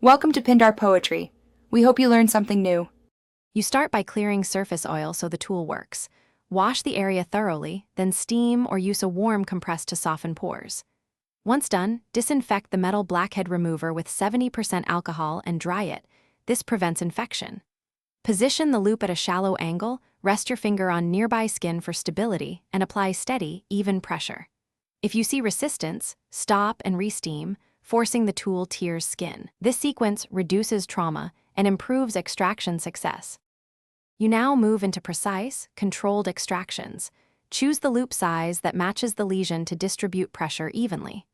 Welcome to Pindar Poetry. We hope you learned something new. You start by clearing surface oil so the tool works. Wash the area thoroughly, then steam or use a warm compress to soften pores. Once done, disinfect the metal blackhead remover with 70% alcohol and dry it. This prevents infection. Position the loop at a shallow angle, rest your finger on nearby skin for stability, and apply steady, even pressure. If you see resistance, stop and re-steam, forcing the tool tears skin. This sequence reduces trauma and improves extraction success. You now move into precise, controlled extractions. Choose the loop size that matches the lesion to distribute pressure evenly.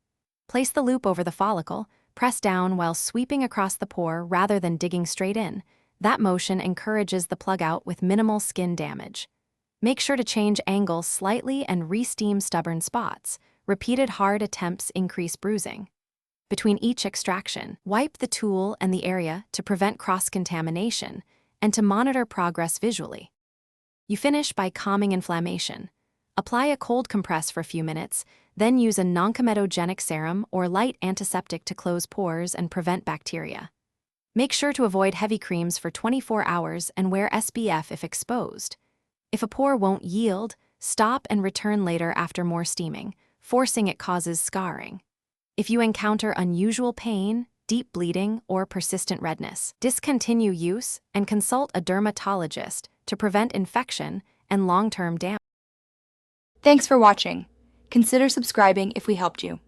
Place the loop over the follicle, press down while sweeping across the pore rather than digging straight in. That motion encourages the plug out with minimal skin damage. Make sure to change angles slightly and re-steam stubborn spots. Repeated hard attempts increase bruising. Between each extraction, wipe the tool and the area to prevent cross-contamination and to monitor progress visually. You finish by calming inflammation. Apply a cold compress for a few minutes, then use a non-comedogenic serum or light antiseptic to close pores and prevent bacteria. Make sure to avoid heavy creams for 24 hours and wear SPF if exposed. If a pore won't yield, stop and return later after more steaming. Forcing it causes scarring. If you encounter unusual pain, deep bleeding, or persistent redness, discontinue use and consult a dermatologist to prevent infection and long-term damage. Thanks for watching. Consider subscribing if we helped you.